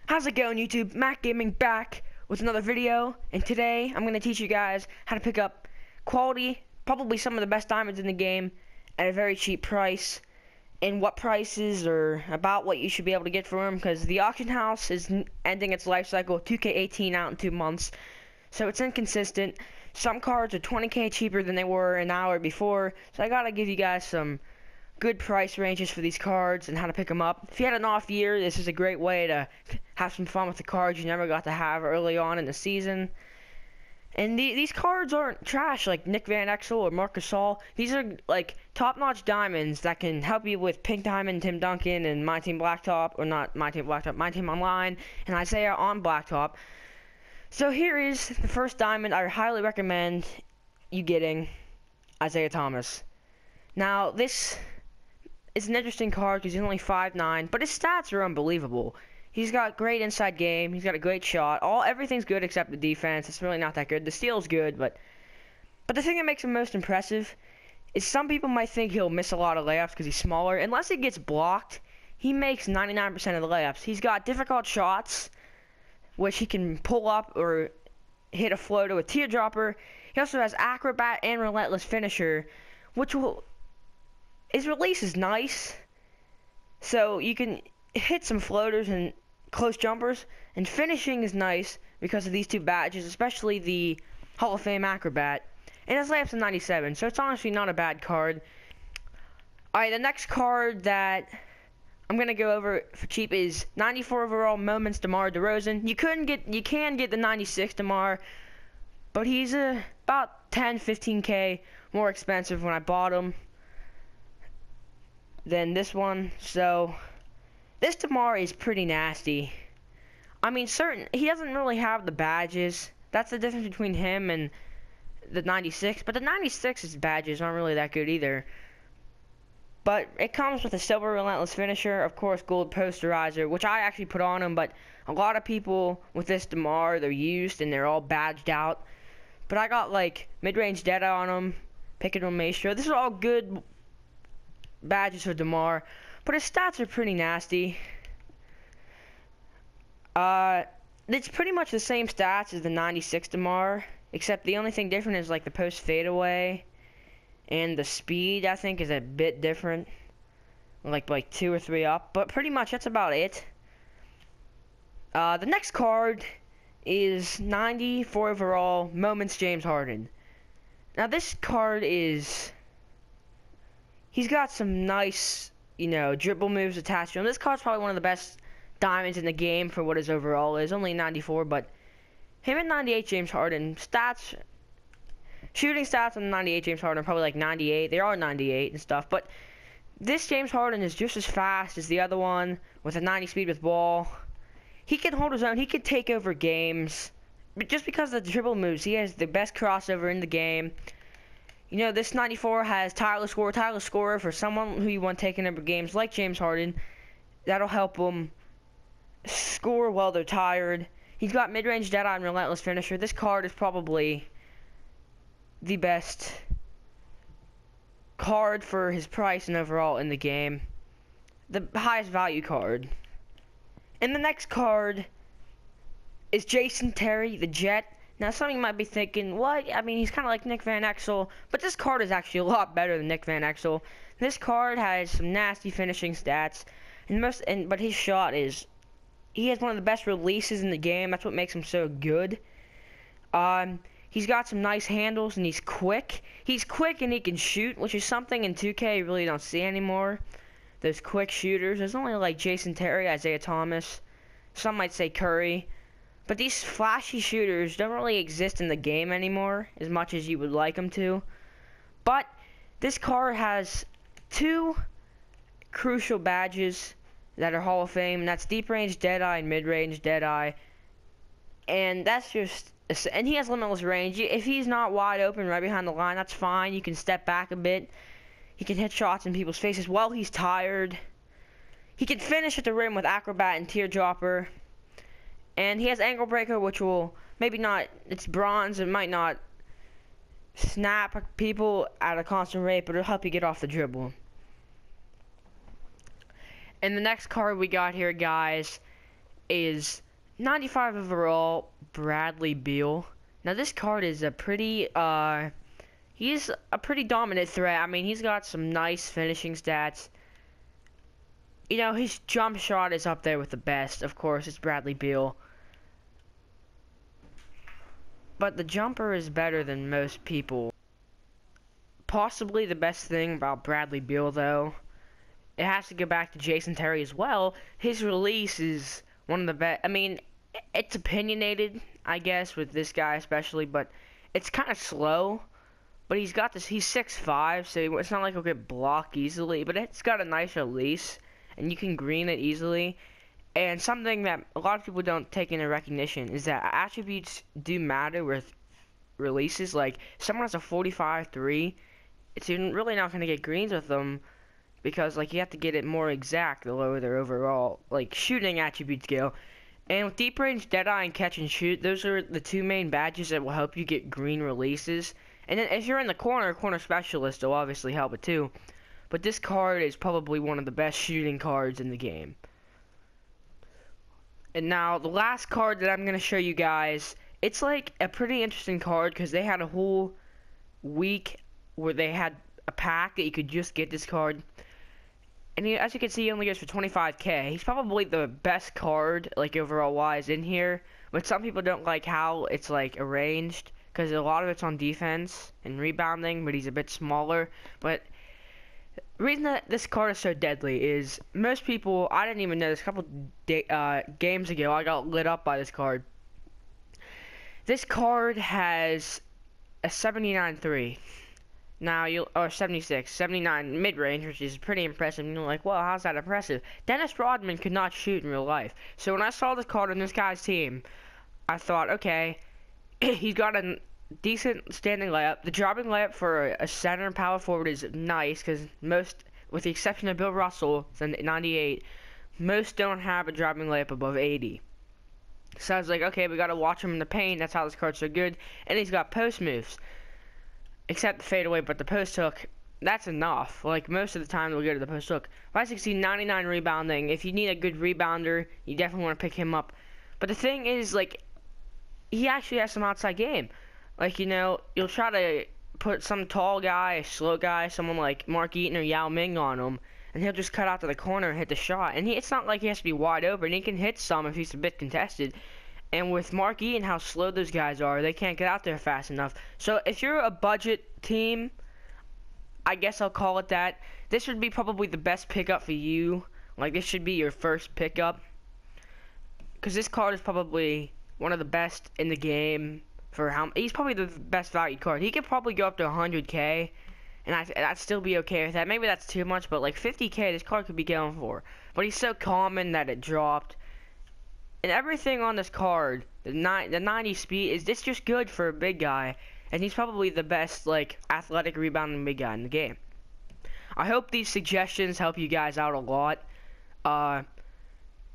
How's it going, YouTube? Mac Gaming back with another video, and today I'm going to teach you guys how to pick up quality, probably some of the best diamonds in the game at a very cheap price, and what prices are about what you should be able to get for them, because the auction house is ending its life cycle, 2K18 out in 2 months, so it's inconsistent. Some cards are 20K cheaper than they were an hour before, so I gotta give you guys some good price ranges for these cards and how to pick them up. If you had an off year, this is a great way to have some fun with the cards you never got to have early on in the season. And these cards aren't trash like Nick Van Exel or Marc Gasol. These are like top-notch diamonds that can help you with Pink Diamond, Tim Duncan, and Myteam Blacktop, or not Myteam Blacktop, Myteam Online, and Isaiah on Blacktop. So here is the first diamond I highly recommend you getting, Isaiah Thomas. Now this is an interesting card because he's only 5'9", but his stats are unbelievable. He's got great inside game. He's got a great shot. Everything's good except the defense. It's really not that good. The steal's good, but the thing that makes him most impressive is some people might think he'll miss a lot of layups because he's smaller. Unless he gets blocked, he makes 99% of the layups. He's got difficult shots, which he can pull up or hit a floater with teardropper. He also has acrobat and relentless finisher, which will... His release is nice, so you can hit some floaters and close jumpers, and finishing is nice because of these two badges, especially the Hall of Fame Acrobat. And his layup's a 97, so it's honestly not a bad card. Alright, the next card that I'm gonna go over for cheap is 94 overall Moments DeMar DeRozan. You can get the 96 DeMar, but he's about 10-15K more expensive when I bought him than this one. So this DeMar is pretty nasty. I mean, he doesn't really have the badges. That's the difference between him and the 96. But the 96's badges aren't really that good either. But it comes with a silver relentless finisher, of course, gold posterizer, which I actually put on him. But a lot of people with this DeMar, they're used and they're all badged out. But I got like mid-range Deadeye on him, Pick and Roll Maestro. This is all good badges for DeMar, but his stats are pretty nasty. It's pretty much the same stats as the 96 DeMar, except the only thing different is like the post fadeaway, and the speed I think is a bit different, like 2 or 3 up. But pretty much that's about it. The next card is 94 overall Moments James Harden. Now this card is... He's got some nice, dribble moves attached to him. This card's probably one of the best diamonds in the game for what his overall is. Only 94, but him and 98 James Harden shooting stats on the 98 James Harden are probably like 98. They are 98 and stuff, but this James Harden is just as fast as the other one with a 90 speed with ball. He can hold his own. He can take over games. But just because of the dribble moves, he has the best crossover in the game. This 94 has tireless scorer for someone who you want taking over games like James Harden. That'll help him score while they're tired. He's got mid-range Deadeye and relentless finisher. This card is probably the best card for his price and overall in the game. The highest value card. And the next card is Jason Terry, the Jet. Now, some of you might be thinking, what? I mean, he's kind of like Nick Van Exel, but this card is actually a lot better than Nick Van Exel. This card has some nasty finishing stats, but his shot is... He has one of the best releases in the game. That's what makes him so good. He's got some nice handles, and he's quick. He's quick and he can shoot, which is something in 2K you really don't see anymore. Those quick shooters. There's only like Jason Terry, Isaiah Thomas. Some might say Curry. But these flashy shooters don't really exist in the game anymore as much as you would like them to. But this card has 2 crucial badges that are Hall of Fame, and that's deep range Deadeye and mid range Deadeye. And that's just... And he has limitless range. If he's not wide open right behind the line, that's fine. You can step back a bit. He can hit shots in people's faces while he's tired. He can finish at the rim with acrobat and teardropper. And he has Angle Breaker, which will maybe not... It's bronze. It might not snap people at a constant rate, but it'll help you get off the dribble. And the next card we got here, guys, is 95 overall, Bradley Beal. Now this card is a pretty, he's a pretty dominant threat. I mean, he's got some nice finishing stats. You know, his jump shot is up there with the best. Of course, it's Bradley Beal. But the jumper is better than most people. Possibly the best thing about Bradley Beal, though, it has to go back to Jason Terry as well. His release is one of the best. I mean, it's opinionated, I guess, with this guy especially, but it's kind of slow. But he's got this, he's 6'5", so it's not like he'll get blocked easily, but it's got a nice release, and you can green it easily. And something that a lot of people don't take into recognition is that attributes do matter with releases. Like, someone has a 45-3, it's really not going to get greens with them, because, like, you have to get it more exact the lower their overall, like, shooting attributes go. And with deep range, deadeye, and catch and shoot, those are the two main badges that will help you get green releases. And then if you're in the corner specialist will obviously help it too. But this card is probably one of the best shooting cards in the game. And now, the last card that I'm going to show you guys, it's like a pretty interesting card because they had a whole week where they had a pack that you could just get this card. And as you can see, he only goes for 25k. He's probably the best card, like, overall wise in here. But some people don't like how it's, like, arranged, because a lot of it's on defense and rebounding, but he's a bit smaller. But the reason that this card is so deadly is most people, I didn't even know this, a couple games ago, I got lit up by this card. This card has a 79-3. Now, or 76, 79 mid-range, which is pretty impressive. And you're like, well, how's that impressive? Dennis Rodman could not shoot in real life. So when I saw this card on this guy's team, I thought, okay, he's got a decent standing layup. The dropping layup for a center and power forward is nice, because most, with the exception of Bill Russell, it's a 98, most don't have a dropping layup above 80. So I was like, okay, we got to watch him in the paint. That's how this card's so good. And he's got post moves. Except the fadeaway, but the post hook, that's enough. Like, most of the time, they'll go to the post hook. 516, 99 rebounding. If you need a good rebounder, you definitely want to pick him up. But the thing is, like, he actually has some outside game. Like, you know, you'll try to put some tall guy, a slow guy, someone like Mark Eaton or Yao Ming on him, and he'll just cut out to the corner and hit the shot. And it's not like he has to be wide open. He can hit some if he's a bit contested. And with Mark Eaton, how slow those guys are, they can't get out there fast enough. So if you're a budget team, I guess I'll call it that, this would be probably the best pickup for you. Like, this should be your first pickup, because this card is probably one of the best in the game. For how he's probably the best value card. He could probably go up to 100k, and I'd still be okay with that. Maybe that's too much, but like 50k, this card could be going for. But he's so common that it dropped. And everything on this card, the 90 speed, is this just good for a big guy. And he's probably the best, like, athletic rebounding big guy in the game. I hope these suggestions help you guys out a lot.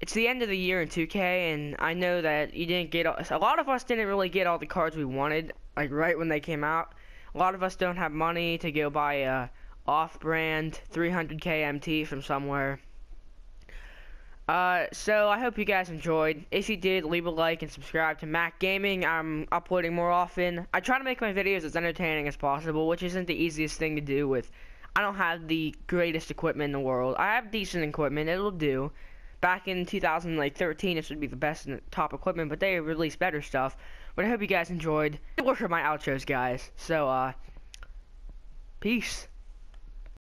It's the end of the year in 2K, and I know that you didn't get, a lot of us didn't really get all the cards we wanted, like, right when they came out. A lot of us don't have money to go buy a off-brand 300k MT from somewhere. So I hope you guys enjoyed. If you did, leave a like and subscribe to Mac Gaming. I'm uploading more often. I try to make my videos as entertaining as possible, which isn't the easiest thing to do with. I don't have the greatest equipment in the world. I have decent equipment, it'll do. Back in 2013, this would be the best in the top equipment, but they released better stuff. But I hope you guys enjoyed. Those were my outros, guys. So, peace.